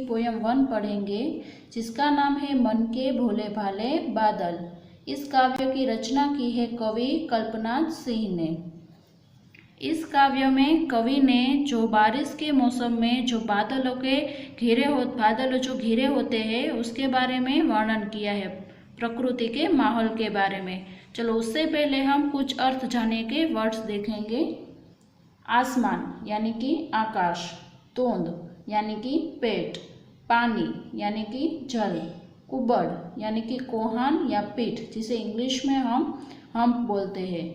Poem 1 पढ़ेंगे, जिसका नाम है मन के भोले भाले बादल। इस काव्य की रचना की है कवि कल्पनाथ सिंह ने। इस काव्य में कवि ने जो बारिश के मौसम में जो बादल जो घिरे होते हैं उसके बारे में वर्णन किया है, प्रकृति के माहौल के बारे में। चलो उससे पहले हम कुछ अर्थ जाने के वर्ड्स देखेंगे। आसमान यानी कि आकाश, तोंद यानी कि पेट, पानी यानी कि जल, कुबड़ यानी कि कोहान या पीठ जिसे इंग्लिश में हम बोलते हैं,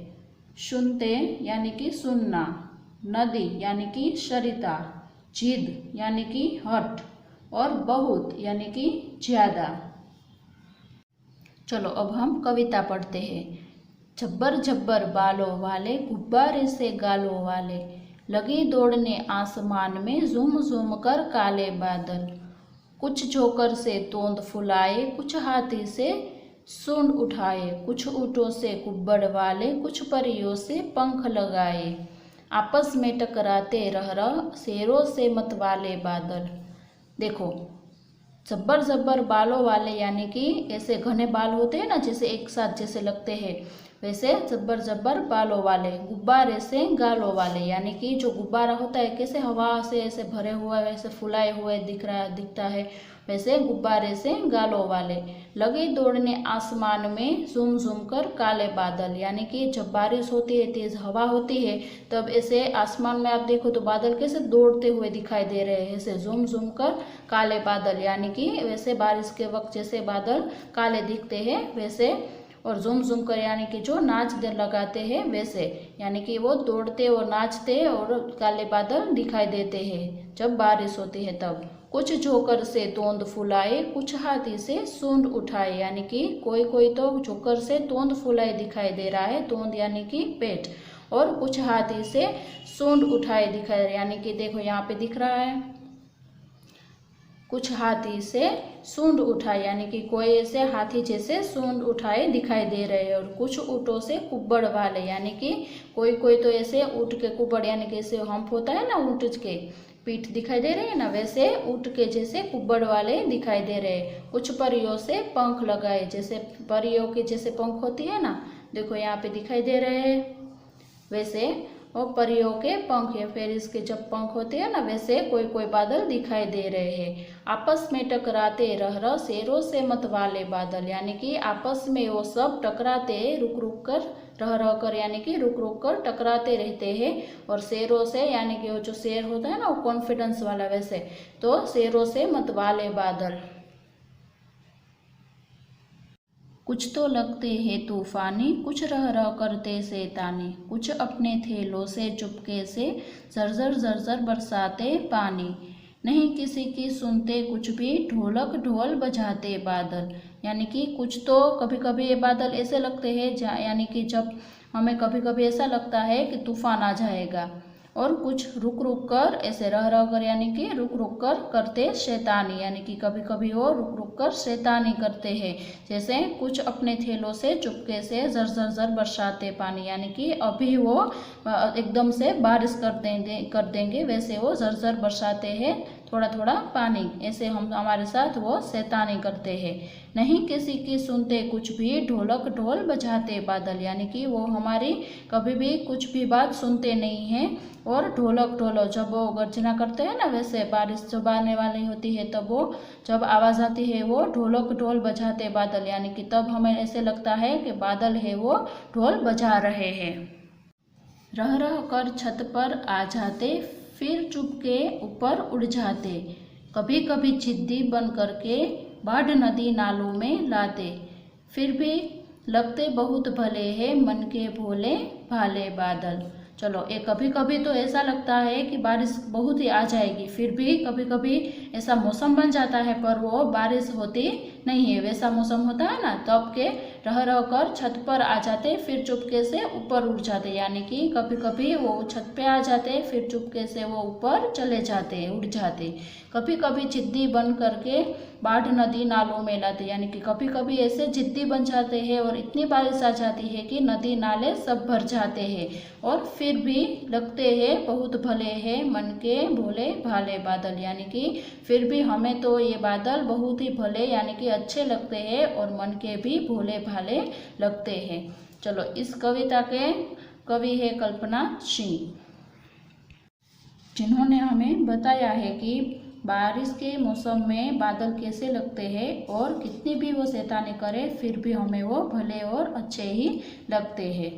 सुनते यानी कि सुनना, नदी यानी कि सरिता, जिद यानी कि हट और बहुत यानी कि ज़्यादा। चलो अब हम कविता पढ़ते हैं। झब्बर झब्बर बालों वाले, गुब्बारे से गालों वाले, लगे दौड़ने आसमान में, झूम झूम कर काले बादल। कुछ जोकर से तोंद फुलाए, कुछ हाथी से सूंड उठाए, कुछ ऊँटों से कुब्बड़ वाले, कुछ परियों से पंख लगाए। आपस में टकराते रह शेरों से मतवाले बादल। देखो, जब्बर जब्बर बालों वाले यानी कि ऐसे घने बाल होते हैं ना, जैसे एक साथ जैसे लगते हैं, वैसे जब्बर जब्बर बालों वाले। गुब्बारे से गालों वाले यानी कि जो गुब्बारा होता है कैसे हवा से ऐसे भरे हुआ वैसे फुलाए हुए दिखता है, वैसे गुब्बारे से गालों वाले। लगे दौड़ने आसमान में, झूम झूम कर काले बादल, यानी कि जब बारिश होती है, तेज हवा होती है, तब ऐसे आसमान में आप देखो तो बादल कैसे दौड़ते हुए दिखाई दे रहे हैं, ऐसे झूम झूम कर काले बादल, यानी कि वैसे बारिश के वक्त जैसे बादल काले दिखते हैं वैसे, और झूम झूम कर यानी कि जो नाच लगाते हैं वैसे, यानी कि वो दौड़ते और नाचते और काले बादल दिखाई देते हैं जब बारिश होती है तब। कुछ जोकर से तोंद फुलाए, कुछ हाथी से सूंड उठाए, यानी कि कोई तो जोकर से तोंद फुलाए दिखाई दे रहा है, तोंद यानी कि पेट, और कुछ हाथी से सूंड उठाए दिखाई, यानी कि देखो यहाँ पे दिख रहा है, कुछ हाथी से सूंड उठाए, यानी कि कोई ऐसे हाथी जैसे सूंड उठाए दिखाई दे रहे हैं, और कुछ ऊँटों से कुब्बड़ वाले, यानी कि कोई तो ऐसे ऊँट के कुब्बड़, यानी कि ऐसे हम्प होता है ना ऊँट के पीठ दिखाई दे रही है ना, वैसे ऊँट के जैसे कुब्बड़ वाले दिखाई दे रहे हैं। कुछ परियों से पंख लगाए, जैसे परियों के जैसे पंख होती है ना, देखो यहाँ पे दिखाई दे रहे हैं, वैसे वो परियों के पंख है, फिर इसके जब पंख होते हैं ना वैसे कोई बादल दिखाई दे रहे हैं। आपस में टकराते रह शेरों से मतवाले बादल, यानी कि आपस में वो सब टकराते रुक कर रह कर, यानी कि रुक कर टकराते रहते हैं, और शेरों से यानी कि वो जो शेर होता है ना वो कॉन्फिडेंस वाला, वैसे तो शेरों से मतवाले बादल। कुछ तो लगते हैं तूफानी, कुछ रह करते शैतानी, कुछ अपने थैलों से चुपके से झरझर झरझर बरसाते पानी। नहीं किसी की सुनते कुछ भी, ढोलक ढोल बजाते बादल, यानी कि कुछ तो कभी कभी ये बादल ऐसे लगते हैं यानी कि जब हमें कभी कभी ऐसा लगता है कि तूफान आ जाएगा, और कुछ रुक कर ऐसे रह कर, यानी कि रुक कर करते शैतानी, यानी कि कभी कभी वो रुक कर शैतानी करते हैं, जैसे कुछ अपने थैलों से चुपके से झर झर बरसाते पानी, यानी कि अभी वो एकदम से बारिश कर देंगे वैसे वो झर झर बरसाते हैं थोड़ा थोड़ा पानी, ऐसे हम हमारे साथ वो शैतानी करते हैं। नहीं किसी की सुनते कुछ भी, ढोलक ढोल बजाते बादल, यानी कि वो हमारी कभी भी कुछ भी बात सुनते नहीं हैं, और ढोलक ढोलो जब वो गर्जना करते हैं ना, वैसे बारिश जब आने वाली होती है तब वो जब आवाज़ आती है वो ढोलक ढोल बजाते बादल, यानी कि तब हमें ऐसे लगता है कि बादल है वो ढोल बजा रहे हैं। रह कर छत पर आ जाते, फिर चुपके ऊपर उड़ जाते, कभी कभी जिद्दी बन करके बाढ़ नदी नालों में लाते, फिर भी लगते बहुत भले हैं मन के भोले भाले बादल। चलो ये कभी कभी तो ऐसा लगता है कि बारिश बहुत ही आ जाएगी, फिर भी कभी कभी ऐसा मौसम बन जाता है पर वो बारिश होती नहीं है, वैसा मौसम होता है ना तब के रह रह कर छत पर आ जाते, फिर चुपके से ऊपर उड़ जाते, यानी कि कभी कभी वो छत पे आ जाते, फिर चुपके से वो ऊपर चले जाते, उड़ जाते। कभी कभी जिद्दी बन करके बाढ़ नदी नालों में लाते, यानी कि कभी कभी ऐसे जिद्दी बन जाते हैं और इतनी बारिश आ जाती है कि नदी नाले सब भर जाते हैं, और फिर भी लगते हैं बहुत भले हैं मन के भोले भाले बादल, यानी कि फिर भी हमें तो ये बादल बहुत ही भले यानी कि अच्छे लगते हैं और मन के भी भोले भाले लगते हैं। चलो, इस कविता के कवि है कल्पना सिंह, जिन्होंने हमें बताया है कि बारिश के मौसम में बादल कैसे लगते हैं और कितनी भी वो शैतानी करे फिर भी हमें वो भले और अच्छे ही लगते हैं।